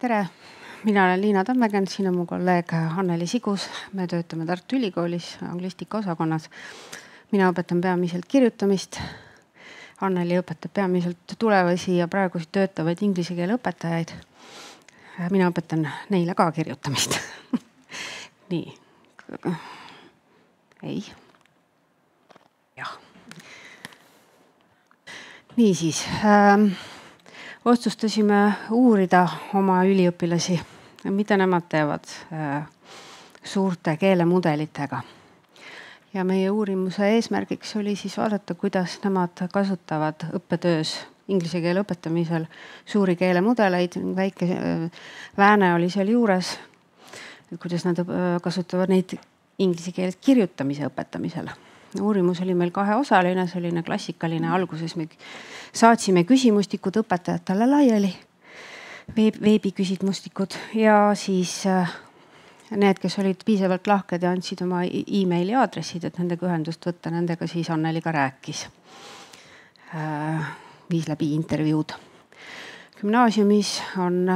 Tere, mina olen Liina Tammekend, siin on mu kolleeg Anneli Sigus. Me töötame Tartu Ülikoolis anglistika osakonnas. Mina õpetan peamiselt kirjutamist. Anneli õpetab peamiselt tulevasi ja praegusi töötavaid inglise keele õpetajaid. Mina õpetan neile ka kirjutamist. Nii. Ei. Jah. Niisiis. Otsustasime uurida oma üliõpilasi, mida nemad teevad suurte keelemudelitega. Ja meie uurimuse eesmärgiks oli siis vaadata, kuidas nemad kasutavad õppetöös inglise keele õpetamisel suuri keelemudeleid. Väike Vääne oli seal juures, kuidas nad kasutavad neid inglise keeles kirjutamise õpetamisel. Uurimus oli meil kaheosaline, selline klassikaline. Alguses me saatsime küsimustikud õpetajatele laiali, veebiküsimustikud, ja siis need, kes olid piisavalt lahked ja andsid oma e-maili aadressid, et nendega ühendust võtta, nendega siis Anneli ka rääkis. Viis läbi intervjuud. Gümnaasiumis on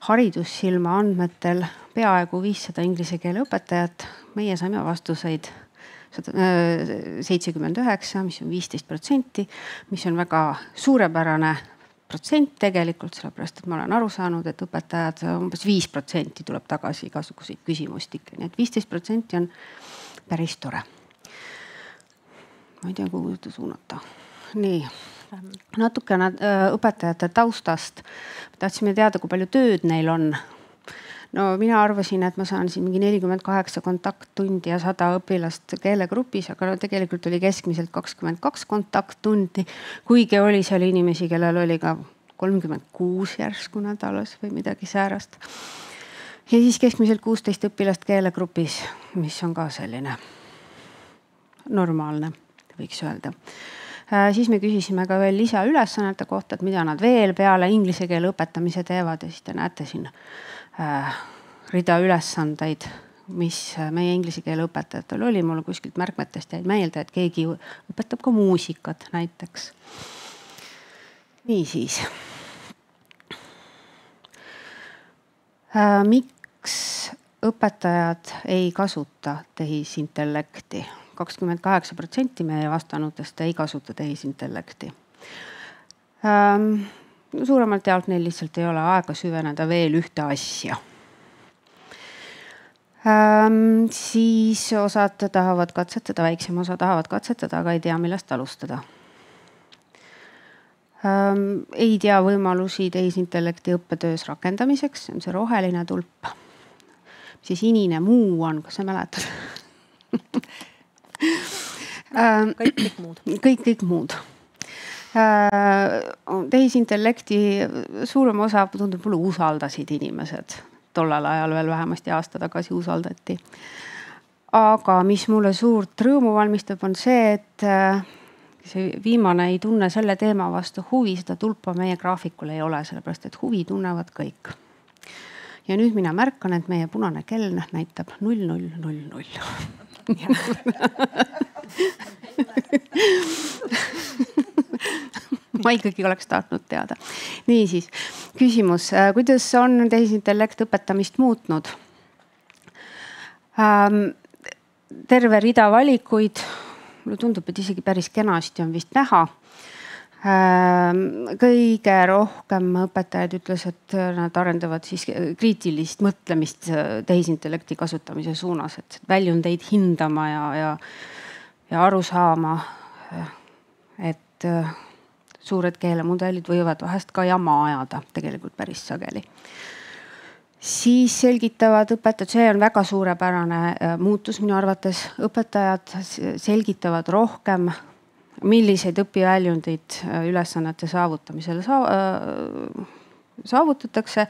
haridussilma andmetel peaaegu 500 inglise keele õpetajat. Meie saime vastuseid 79, mis on 15%, mis on väga suurepärane protsent tegelikult, sellepärast, et ma olen aru saanud, et õpetajad umbes 5% tuleb tagasi igasuguseid küsimustikke. Nii et 15% on päris tore. Ma ei tea, kuhu seda suunata. Nii, natukene õpetajate taustast. Tahtsime teada, kui palju tööd neil on. No mina arvasin, et ma saan siin mingi 48 kontakttundi ja 100 õpilast keelegrupis, aga tegelikult oli keskmiselt 22 kontakttundi, kuigi oli seal inimesi, kellel oli ka 36 järsku nädalas või midagi säärast. Ja siis keskmiselt 16 õpilast keelegrupis, mis on ka selline normaalne, võiks öelda. Siis me küsisime ka veel lisaülesannete kohta, et mida nad veel peale inglise keele õpetamise teevad, ja siis te näete siin rida ülesandeid, mis meie inglise keele õpetajatel oli. Mulle kuskilt märkmetest jäi meelde, et keegi õpetab ka muusikat näiteks. Niisiis. Miks õpetajad ei kasuta tehisintellekti? 28% meie vastanutest ei kasuta tehisintellekti. Suuremalt jaolt neil lihtsalt ei ole aega süveneda veel ühte asja. Siis osad tahavad katsetada, väiksem osa tahavad katsetada, aga ei tea, millest alustada. Ei tea võimalusi tehisintellekti õppetöös rakendamiseks, see on see roheline tulp. Siis inine muu on, kas sa mäletad? Kõik muud. Kõik muud. Tehisintellekti suurem osa tundub mulle usaldasid inimesed. Tollal ajal veel vähemasti aasta tagasi usaldati. Aga mis mulle suurt rõõmu valmistab, on see, et see viimane ei tunne selle teema vastu huvi, seda tulpa meie graafikul ei ole, sellepärast et huvi tunnevad kõik. Ja nüüd mina märkan, et meie punane kell näitab 0000. Ma ikkagi oleks tahtnud teada. Niisiis, küsimus, kuidas on tehisintellekt õpetamist muutnud? Terve rida valikuid, mulle tundub, et isegi päris kenasti on vist näha. Kõige rohkem õpetajad ütles, et nad arendavad siis kriitilist mõtlemist tehisintellekti kasutamise suunas, et väljundeid hindama ja aru saama, et suured keelemudelid võivad vahest ka jama ajada, tegelikult päris sageli. Siis selgitavad õpetajad, see on väga suurepärane muutus minu arvates, õpetajad selgitavad rohkem, milliseid õpiväljundeid ülesannete saavutamisel saavutatakse.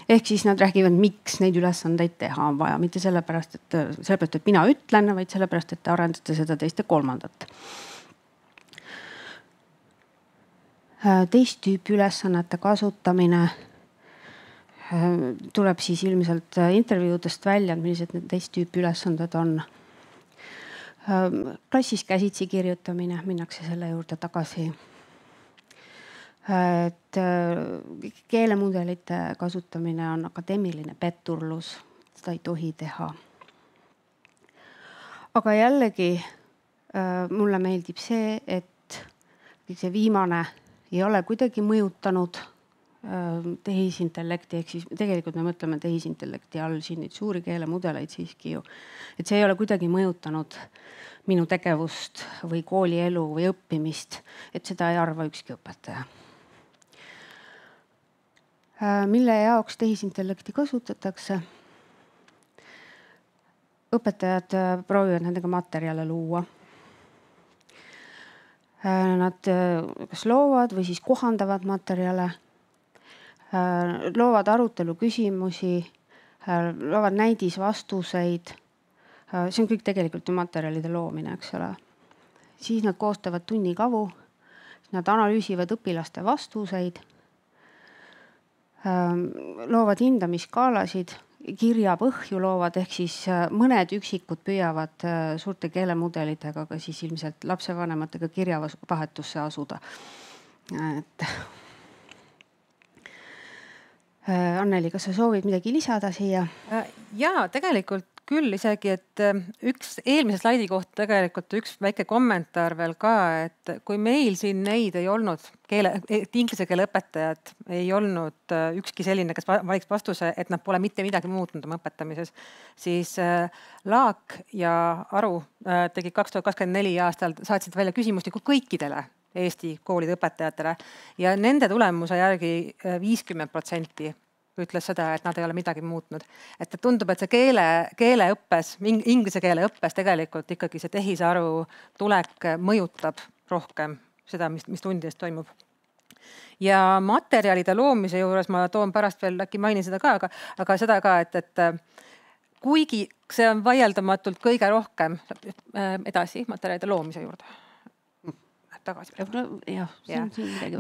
Ehk siis nad räägivad, miks neid ülesandeid teha on vaja, mitte sellepärast, et mina ütlen, vaid sellepärast, et te arendate seda teist ja kolmandat. Teist tüüpi ülesannete kasutamine tuleb siis ilmselt intervjuudest välja, millised need teist tüüpi ülesanded on. Klassis käsitsi kirjutamine, minnakse selle juurde tagasi. et keelemudelite kasutamine on akadeemiline petturlus, seda ei tohi teha. Aga jällegi mulle meeldib see, et see viimane ei ole kuidagi mõjutanud tehisintellekti, ehk siis tegelikult me mõtleme tehisintellekti all siin neid suuri keelemudeleid siiski ju, et see ei ole kuidagi mõjutanud minu tegevust või koolielu või õppimist, et seda ei arva ükski õpetaja. Mille jaoks tehisintellekti kasutatakse? Õpetajad proovivad nendega materjale luua. Nad kas loovad või siis kohandavad materjale, loovad arutelu küsimusi, loovad näidisvastuseid. See on kõik tegelikult ju materjalide loomine, eks ole. Siis nad koostavad tunnikavu, nad analüüsivad õpilaste vastuseid, loovad hindamiskaalasid, kirjapõhju loovad, ehk siis mõned üksikud püüavad suurte keelemudelitega, aga siis ilmselt lapsevanematega kirjavahetusse asuda. Anneli, kas sa soovid midagi lisada siia? Jaa, tegelikult küll isegi, et üks eelmise slaidi kohta tegelikult üks väike kommentaar veel ka, et kui meil siin neid ei olnud, inglise keele õpetajad ei olnud ükski selline, kes valiks vastuse, et nad pole mitte midagi muutnud oma õpetamises, siis Laak ja Aru tegi 2024 aastal, saatsid välja küsimustiku kõikidele Eesti koolide õpetajatele ja nende tulemuse järgi 50% ütles seda, et nad ei ole midagi muutnud. Et tundub, et see keeleõppes, inglise keele õppes tegelikult ikkagi see tehisaru tulek mõjutab rohkem seda, mis tundides toimub. Ja materjalide loomise juures ma toon pärast veel, äkki mainin seda ka, aga seda ka, et kuigi see on vaieldamatult kõige rohkem edasi materjalide loomise juurde. Tagasi.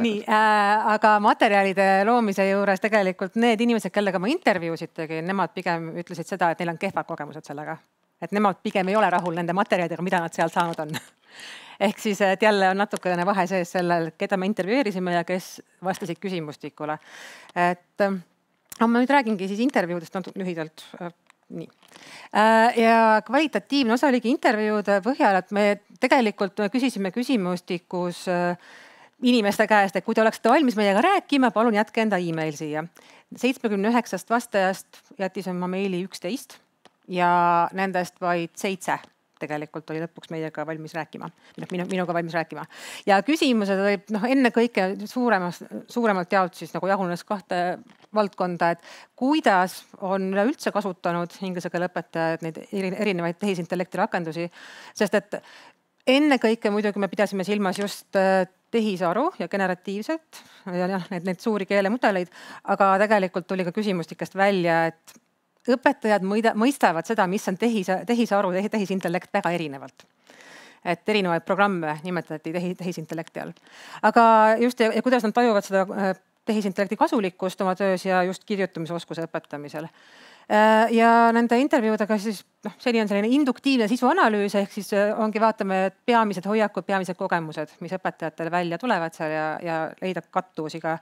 Nii, aga materjalide loomise juures tegelikult need inimesed, kellega ma intervjuusid tegin, nemad pigem ütlesid seda, et neil on kehvad kogemused sellega. Et nemad pigem ei ole rahul nende materjalidega, mida nad seal saanud on. Ehk siis, et jälle on natukene vahe sees sellel, keda me intervjueerisime ja kes vastasid küsimustikule. Ma nüüd räägingi siis intervjuudest natuke lühidalt. Nii. Ja kvalitatiivne osa oligi intervjuude põhjal, et me tegelikult küsisime küsimustikus inimeste käest, et kui te oleksite valmis meiega rääkima, palun jätke enda e-mail siia. 79 vastajast jättis oma meili 11 ja nendest vaid 7 tegelikult oli lõpuks meiega valmis rääkima, minuga valmis rääkima. Ja küsimused olid enne kõike suuremalt jaolt siis nagu jagunes 2 valdkonda, et kuidas on üleüldse kasutanud inglise keele õpetajad neid erinevaid tehisintellekti rakendusi, sest et enne kõike muidugi me pidasime silmas just tehisaru ja generatiivset ja need suuri keelemudeleid, aga tegelikult tuli ka küsimustikest välja, et õpetajad mõistavad seda, mis on tehisaru, tehisintellekt väga erinevalt. Et erinevaid programme nimetati tehisintellekti all. Aga just ja kuidas nad tajuvad seda tehisintellekti kasulikkust oma töös ja just kirjutamisoskuse õpetamisel. Ja nende intervjuudega siis seni on selline induktiivne sisuanalüüs, ehk siis ongi vaatame peamised hoiakud, peamised kogemused, mis õpetajatele välja tulevad seal ja leida kattuvusiga.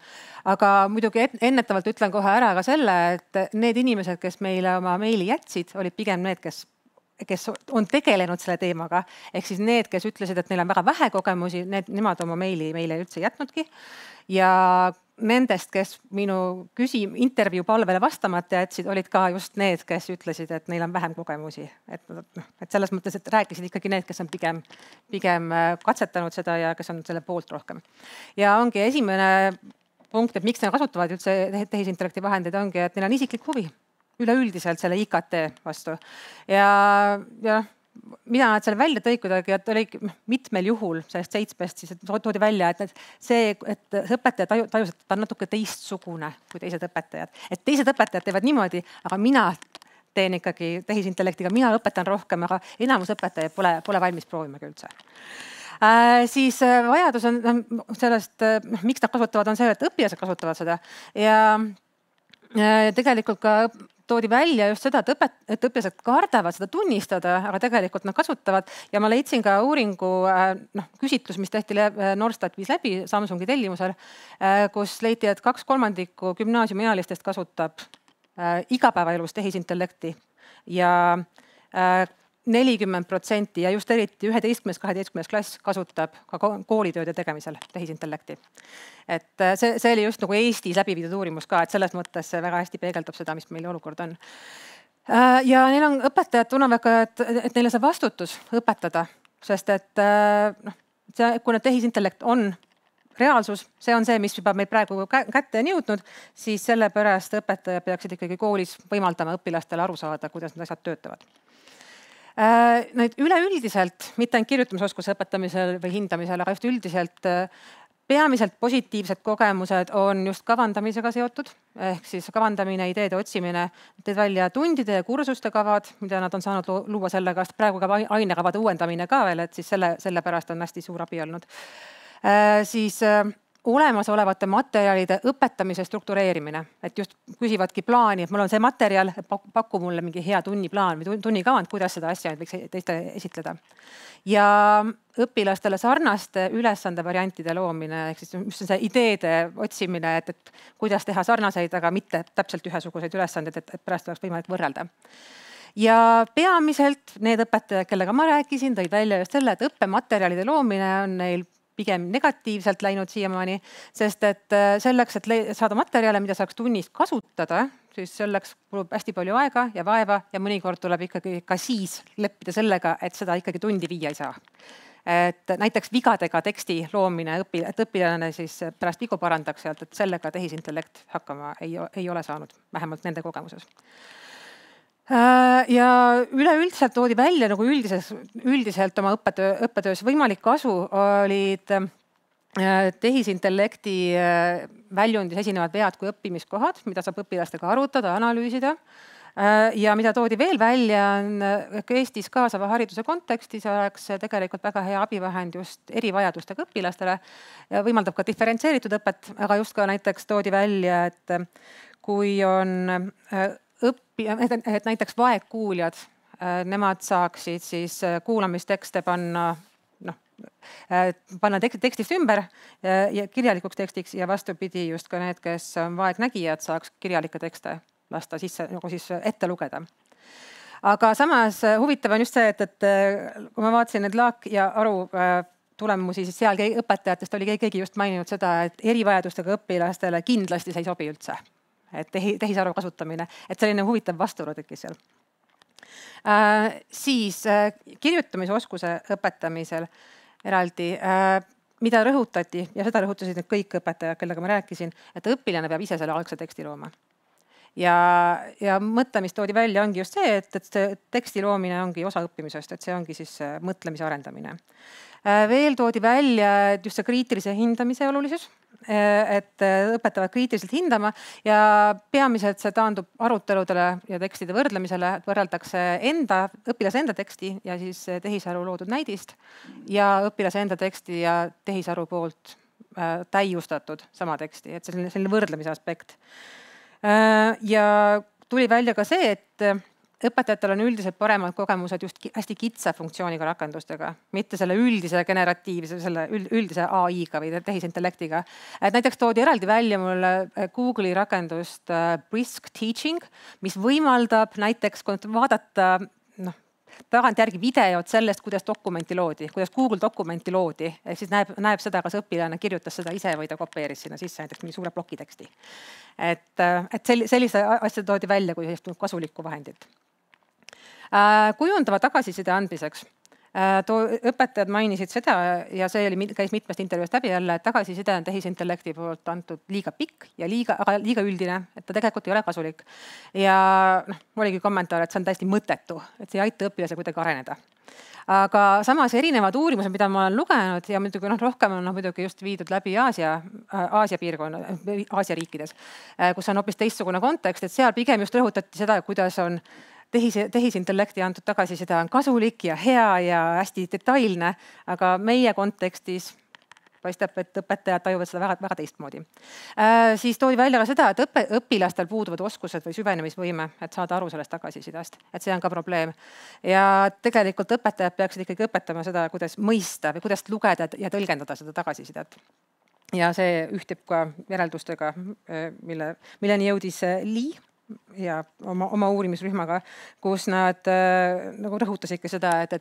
Aga muidugi ennetavalt ütlen kohe ära ka selle, et need inimesed, kes meile oma meili jätsid, olid pigem need, kes on tegelenud selle teemaga. Ehk siis need, kes ütlesid, et neil on väga vähe kogemusi, nemad oma meili meile üldse jätnudki. Ja nendest, kes minu intervjuu palvele vastamata jätsid, olid ka just need, kes ütlesid, et neil on vähem kogemusi. Et selles mõttes, et rääkisid ikkagi need, kes on pigem katsetanud seda ja kes on selle poolt rohkem. Ja ongi esimene punkt, et miks nad kasutavad üldse tehisintellekti vahendeid, ongi, et neil on isiklik huvi üleüldiselt selle IKT vastu. Ja mida nad seal välja tõid kuidagi, et oli mitmel juhul sellest 7 siis toodi välja, et õpetaja tajus, et ta on natuke teistsugune kui teised õpetajad. Et teised õpetajad teevad niimoodi, aga mina teen ikkagi tehisintellektiga, mina õpetan rohkem, aga enamus õpetajaid pole valmis proovimagi üldse. Siis vajadus on sellest, miks nad kasutavad, on see, et õpilased kasutavad seda ja tegelikult ka toodi välja just seda, et õpilased kardavad seda tunnistada, aga tegelikult nad kasutavad ja ma leidsin ka uuringu küsitlus, mis tehti Norstat viis läbi Samsungi tellimusel, kus leiti, et 2/3 gümnaasiumiealistest kasutab igapäevaelus tehisintellekti ja 40% ja just eriti 11.–12. klass kasutab ka koolitööde tegemisel tehisintellekti. Et see oli just nagu Eestis läbi viidud uurimus ka, et selles mõttes see väga hästi peegeldab seda, mis meil olukord on. Ja neil on õpetajad tunnevad, et neile see vastutus õpetada, sest et kuna tehisintellekt on reaalsus, see on see, mis juba meil praegu kätte on jõudnud, siis sellepärast õpetaja peaksid ikkagi koolis võimaldama õpilastele aru saada, kuidas need asjad töötavad. Üleüldiselt, mitte ainult kirjutamisoskuse õpetamisel või hindamisel, aga just üldiselt peamiselt positiivsed kogemused on just kavandamisega seotud, ehk siis kavandamine, ideede otsimine, teed välja tundide ja kursuste kavad, mida nad on saanud luua sellega, praegu ka ainekavade uuendamine ka veel, et siis selle pärast on hästi suur abi olnud. Siis olemasolevate materjalide õpetamise struktureerimine, et just küsivadki plaani, et mul on see materjal, paku mulle mingi hea tunniplaan või tunnikavand, kuidas seda asja võiks teistele esitleda. Ja õpilastele sarnaste ülesande variantide loomine, ehk siis mis on see ideede otsimine, et kuidas teha sarnaseid, aga mitte täpselt ühesuguseid ülesandeid, et pärast oleks võimalik võrrelda. Ja peamiselt need õpetajad, kellega ma rääkisin, tõid välja just selle, et õppematerjalide loomine on neil pigem negatiivselt läinud siiamaani, sest et selleks, et saada materjale, mida saaks tunnis kasutada, siis selleks kulub hästi palju aega ja vaeva ja mõnikord tuleb ikkagi ka siis leppida sellega, et seda ikkagi tundi viia ei saa. Et näiteks vigadega teksti loomine, et õpilane siis pärast vigu parandaks sealt, et sellega tehisintellekt hakkama ei ole saanud, vähemalt nende kogemuses. Ja üleüldiselt toodi välja nagu üldiselt oma õppetöös võimalik kasu olid tehisintellekti väljundis esinevad vead kui õppimiskohad, mida saab õpilastega arutada, analüüsida. Ja mida toodi veel välja, on Eestis kaasava hariduse kontekstis oleks tegelikult väga hea abivahend just erivajadustega õpilastele ja võimaldab ka diferentseeritud õpet, aga just ka näiteks toodi välja, et kui on et näiteks vaegkuuljad, nemad saaksid siis kuulamistekste panna tekstist ümber ja kirjalikuks tekstiks ja vastupidi just ka need, kes on vaegnägijad, saaks kirjalikke tekste lasta sisse nagu siis ette lugeda. Aga samas huvitav on just see, et kui ma vaatasin need Laak ja Aru tulemusi, siis seal õpetajatest oli keegi just maininud seda, et erivajadustega õpilastele kindlasti see ei sobi üldse. Et tehisaru kasutamine, et selline huvitav vastuolu tekkis seal. Siis kirjutamisoskuse õpetamisel eraldi, mida rõhutati ja seda rõhutasid nüüd kõik õpetajad, kellega ma rääkisin, et õpilane peab ise selle algse teksti looma. Ja mõte, mis toodi välja, ongi just see, et teksti loomine ongi osa õppimisest, et see ongi siis mõtlemise arendamine. Veel toodi välja just see kriitilise hindamise olulisus, et õpetavad kriitiliselt hindama ja peamiselt see taandub aruteludele ja tekstide võrdlemisele, et võrreldakse õpilase enda teksti ja siis tehisaru loodud näidist ja õpilase enda teksti ja tehisaru poolt täiustatud sama teksti, et selline võrdlemise aspekt. Ja tuli välja ka see, et õpetajatel on üldiselt paremad kogemused just hästi kitsa funktsiooniga rakendustega, mitte selle üldise generatiivse, selle üldise AI-ga või tehisintellektiga. Et näiteks toodi eraldi välja mulle Google'i rakendust Brisk Teaching, mis võimaldab näiteks vaadata tagantjärgi videot sellest, kuidas dokumenti loodi, kuidas Google dokumenti loodi. Siis näeb seda, kas õpilane kirjutas seda ise või ta kopeeris sinna sisse näiteks mingi suure ploki teksti. Et sellise asja toodi välja kui kasulikku vahendit. Kujundava tagasiside andmiseks. Õpetajad mainisid seda ja see käis mitmest intervjuust läbi jälle, et tagasiside on tehisintellekti poolt antud liiga pikk ja liiga üldine, et ta tegelikult ei ole kasulik. Ja oligi kommentaar, et see on täiesti mõttetu, et see ei aita õpilase kuidagi areneda. Aga samas erinevad uurimused, mida ma olen lugenud ja muidugi rohkem on muidugi just viidud läbi Aasia piirkonna, Aasia riikides, kus on hoopis teistsugune kontekst, et seal pigem just rõhutati seda, kuidas on tehisintellekti antud tagasiside on kasulik ja hea ja hästi detailne, aga meie kontekstis paistab, et õpetajad tajuvad seda väga teistmoodi. Siis toodi välja ka seda, et õpilastel puuduvad oskused või süvenemisvõime, et saada aru sellest tagasisidest, et see on ka probleem. Ja tegelikult õpetajad peaksid ikkagi õpetama seda, kuidas mõista või kuidas lugeda ja tõlgendada seda tagasisidet. Ja see ühtib ka järeldustega, milleni jõudis Lee ja oma uurimisrühmaga, kus nad nagu rõhutasidki seda, et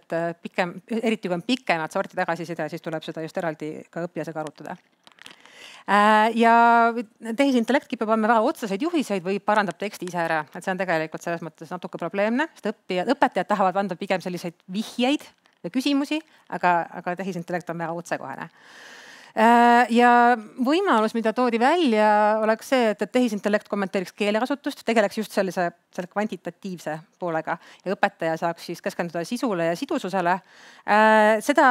eriti kui on pikemat sorti tagasiside, siis tuleb seda just eraldi ka õpilasega arutada. Ja tehisintellekt kipub andma väga otseseid juhiseid või parandab teksti ise ära, et see on tegelikult selles mõttes natuke probleemne, sest õpetajad tahavad anda pigem selliseid vihjeid ja küsimusi, aga tehisintellekt on väga otsekohene. Ja võimalus, mida toodi välja, oleks see, et tehisintellekt kommenteeriks keelekasutust, tegeleks just selle kvantitatiivse poolega ja õpetaja saaks siis keskenduda sisule ja sidususele. Seda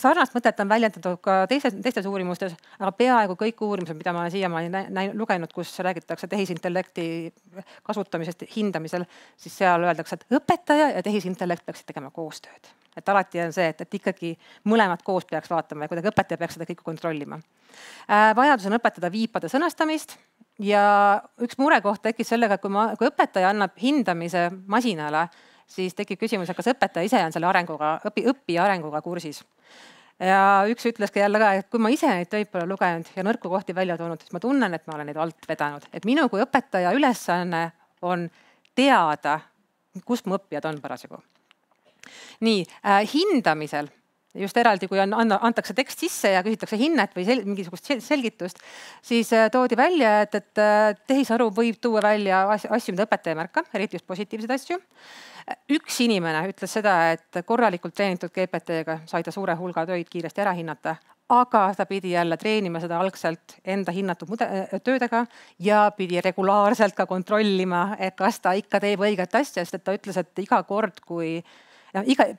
sarnast mõtet on väljendatud ka teistes uurimustes, aga peaaegu kõik uurimused, mida ma olen siiamaani lugenud, kus räägitakse tehisintellekti kasutamisest hindamisel, siis seal öeldakse, et õpetaja ja tehisintellekt peaksid tegema koostööd. Et alati on see, et ikkagi mõlemad koos peaks vaatama ja kuidagi õpetaja peaks seda kõike kontrollima. Vajadus on õpetada viipade sõnastamist ja üks murekoht tekkis sellega, et kui õpetaja annab hindamise masinale, siis tekib küsimus, et kas õpetaja ise on selle õppija arenguga kursis. Ja üks ütleski jälle ka, et kui ma ise neid töid pole lugenud ja nõrku kohti välja toonud, siis ma tunnen, et ma olen neid alt vedanud. Et minu kui õpetaja ülesanne on teada, kust mu õppijad on parasjagu. Nii, hindamisel, just eraldi, kui antakse tekst sisse ja küsitakse hinnet või mingisugust selgitust, siis toodi välja, et tehisaru võib tuua välja asju, mida õpetaja märka, eriti just positiivseid asju. Üks inimene ütles seda, et korralikult treenitud GPT-ga sai ta suure hulga töid kiiresti ära hinnata, aga ta pidi jälle treenima seda algselt enda hinnatud töödega ja pidi regulaarselt ka kontrollima, et kas ta ikka teeb õiget asja, sest ta ütles, et iga kord,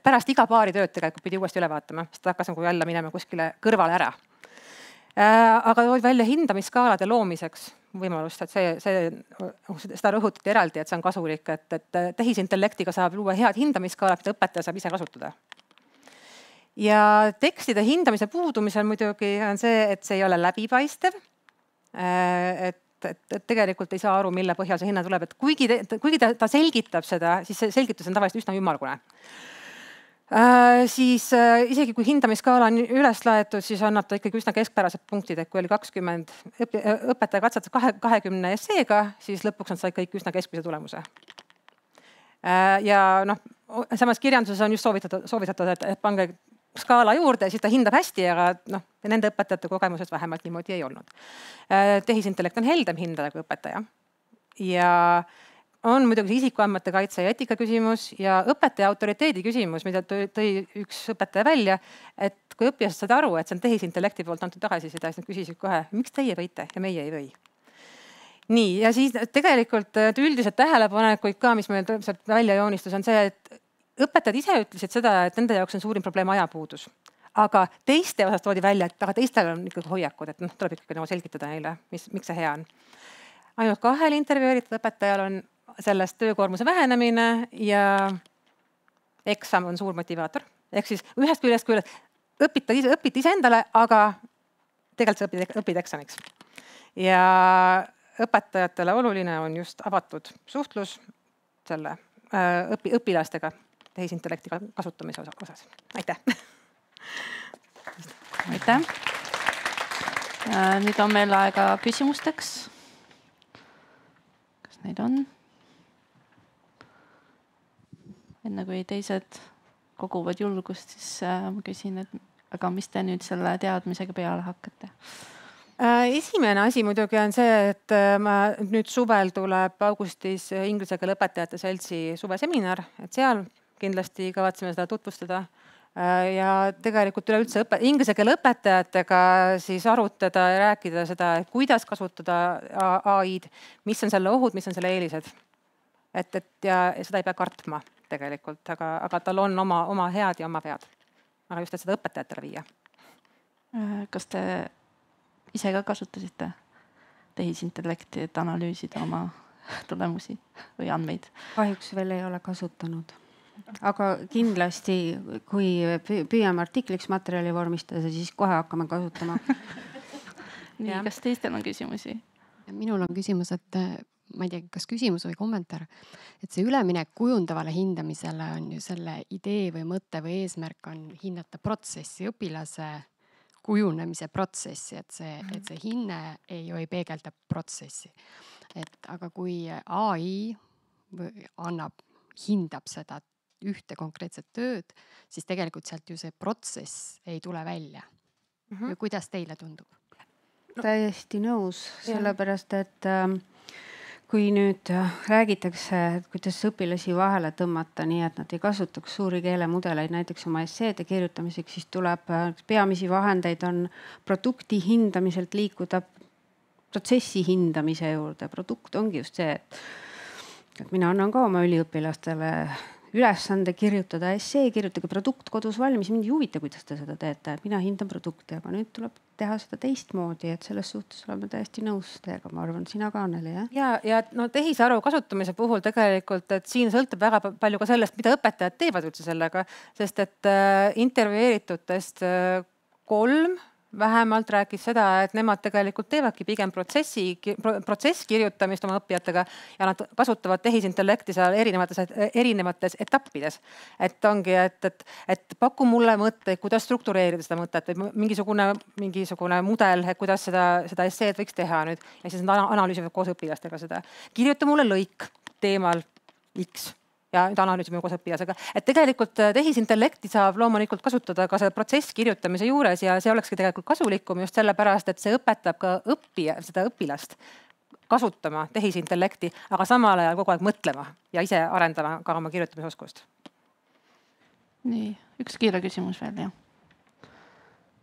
pärast iga paari tööd tegelikult pidi uuesti üle vaatama, sest ta hakkas nagu jälle minema kuskile kõrvale ära. Aga toodi välja hindamisskaalade loomiseks võimalust, et seda rõhutati eraldi, et see on kasulik, et tehisintellektiga saab luua head hindamisskaalad, mida õpetaja saab ise kasutada. Ja tekstide hindamise puudumisel muidugi on see, et see ei ole läbipaistev, et tegelikult ei saa aru, mille põhjal see hinna tuleb, et kuigi ta selgitab seda, siis see selgitus on tavaliselt üsna ümmargune. Siis isegi kui hindamisskaala on üles laetud, siis annab ta ikkagi üsna keskpärased punktid, et kui oli 20 õpetaja katsetas 20 esseega, siis lõpuks nad said kõik üsna keskmise tulemuse. Ja samas kirjanduses on just soovitatud, et pange skaala juurde, siis ta hindab hästi, aga nende õpetajate kogemused vähemalt niimoodi ei olnud. Tehisintellekt on heldem hindada kui õpetaja. Ja on muidugi isikuandmete kaitse ja eetika küsimus ja õpetaja autoriteedi küsimus, mida tõi üks õpetaja välja, et kui õpilased said aru, et see on tehisintellekti poolt antud tagasisida, siis nad küsisid kohe, miks teie võite ja meie ei või. Nii, ja siis tegelikult üldised tähelepanekuid ka, mis meil sealt välja joonistus, on see, et õpetajad ise ütlesid seda, et nende jaoks on suurim probleem ajapuudus. Aga teiste osas toodi välja, et aga teistel on ikkagi hoiakud, et tuleb ikkagi nagu selgitada neile, miks see hea on. Ainult 2 intervjueeritud õpetajal on sellest töökoormuse vähenemine ja eksam on suur motivaator. Ehk siis ühest küljest õpid ise endale, aga tegelikult sa õpid eksamiks. Ja õpetajatele oluline on just avatud suhtlus selle õpilastega tehisintellekti kasutamise osas. Aitäh! Aitäh! Nüüd on meil aega küsimusteks. Kas neid on? Enne kui teised koguvad julgust, siis ma küsin, et aga mis te nüüd selle teadmisega peale hakkate? Esimene asi muidugi on see, et nüüd suvel tuleb augustis inglise keele õpetajate seltsi suveseminar, et seal kindlasti kavatseme seda tutvustada. Ja tegelikult üleüldse inglise keele õpetajatega siis arutada ja rääkida seda, kuidas kasutada AI-d, mis on selle ohud, mis on selle eelised. Ja seda ei pea kartma tegelikult, aga tal on oma head ja oma vead. Aga just, et seda õpetajatele viia. Kas te ise ka kasutasite tehisintellekti, et analüüsida oma tulemusi või andmeid? Kahjuks veel ei ole kasutanud. aga kindlasti, kui püüame artikliks materjali vormistada, siis kohe hakkame kasutama. Nii, kas teistel on küsimusi? Minul on küsimus, et ma ei tea, kas küsimus või kommentaar, et see üleminek kujundavale hindamisele on ju selle idee või mõte või eesmärk on hinnata protsessi, õpilase kujunemise protsessi, et see hinne ei peegelda protsessi. Aga kui AI hindab seda ühte konkreetset tööd, siis tegelikult sealt ju see protsess ei tule välja. Ja kuidas teile tundub? Täiesti nõus, sellepärast, et kui nüüd räägitakse, et kuidas õpilasi vahele tõmmata nii, et nad ei kasutaks suuri keelemudeleid näiteks oma esseede kirjutamiseks, siis tuleb peamisi vahendeid on produkti hindamiselt liikuda protsessi hindamise juurde. Produkt ongi just see, et mina annan ka oma üliõpilastele ülesande kirjutada essee, kirjutage produkt kodus valmis, mind ei huvita, kuidas te seda teete, mina hindan produkti, aga nüüd tuleb teha seda teistmoodi, et selles suhtes oleme täiesti nõus teiega, ma arvan, sina ka, Anneli, jah? Ja no tehisaru kasutamise puhul tegelikult, et siin sõltub väga palju ka sellest, mida õpetajad teevad üldse sellega, sest et intervjueeritutest 3 vähemalt rääkis seda, et nemad tegelikult teevadki pigem protsess kirjutamist oma õppijatega ja nad kasutavad tehisintellekti seal erinevates etappides. Et ongi, et paku mulle mõtteid, kuidas struktureerida seda mõtet või mingisugune mudel, kuidas seda esseed võiks teha nüüd ja siis nad analüüsivad koos õpilastega seda. Kirjuta mulle lõik teemal X. Ja nüüd analüüsime koos õpilasega. Et tegelikult tehisintellekti saab loomulikult kasutada ka selle protsess kirjutamise juures ja see olekski tegelikult kasulikum just sellepärast, et see õpetab ka seda õpilast kasutama tehisintellekti, aga samal ajal kogu aeg mõtlema ja ise arendama ka oma kirjutamisoskust. Nii, üks kiire küsimus veel, jah.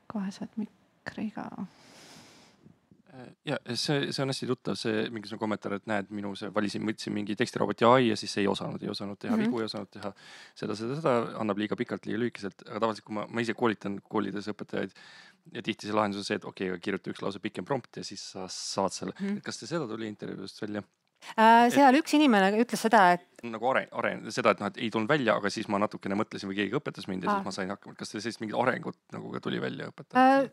Kohe saad mikriga. Ja see on hästi tuttav, see mingisugune kommentaar, et näed, võtsin mingi tekstiroboti AI ja siis ei osanud teha vigu, ei osanud teha seda, annab liiga pikalt, liiga lühikeselt, aga tavaliselt, kui ma ise koolitan koolides õpetajaid ja tihti see lahendus on see, et okei, kirjuta üks lause pikem prompt ja siis sa saad selle. Kas te seda tuli intervjuust välja? Seal üks inimene ütles seda, et nagu seda, et ei tulnud välja, aga siis ma natukene mõtlesin või keegi õpetas mind ja siis ma sain hakkama. Kas te sellist mingit arengut nagu ka tuli välja õpetada?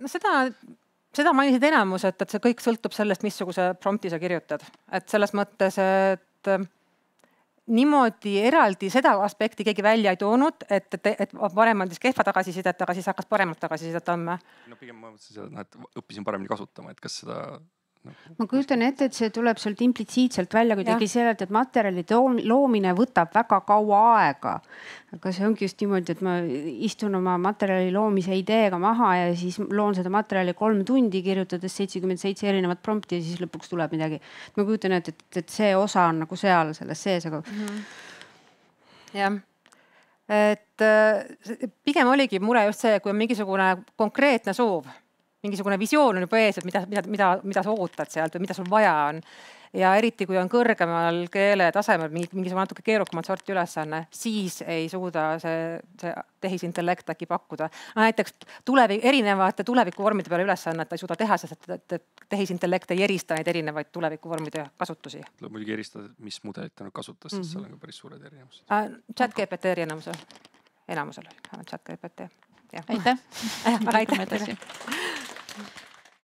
Seda mainisid enamus, et see kõik sõltub sellest, missuguse prompti sa kirjutad. Et selles mõttes, et niimoodi eraldi seda aspekti keegi välja ei toonud, et varem andis kehva tagasisidet, aga siis hakkas paremat tagasisidet andma. No pigem ma mõtlesin seda, et õppisin paremini kasutama, et kas seda... Ma kujutan ette, et see tuleb sealt implitsiitselt välja kuidagi sellelt, et materjali loomine võtab väga kaua aega. Aga see ongi just niimoodi, et ma istun oma materjali loomise ideega maha ja siis loon seda materjali 3 tundi kirjutades 77 erinevat prompti ja siis lõpuks tuleb midagi. Ma kujutan ette, et see osa on nagu seal selles sees. Aga... Jah. Et pigem oligi mure just see, kui on mingisugune konkreetne soov, mingisugune visioon on juba ees, et mida sa ootad sealt või mida sul vaja on. Ja eriti, kui on kõrgemal keele tasemel mingisugune natuke keerukamalt sorti ülesanne, siis ei suuda see tehisintellekt äkki pakkuda. Näiteks erinevate tulevikuvormide peale ülesannet ei suuda teha, sest et tehisintellekt ei erista neid erinevaid tulevikuvormide kasutusi. Tuleb muidugi eristada, mis mudelit ta kasutas, sest seal on ka päris suured erinevused. ChatGPT enamusel. ChatGPT. Aitäh! Aitäh!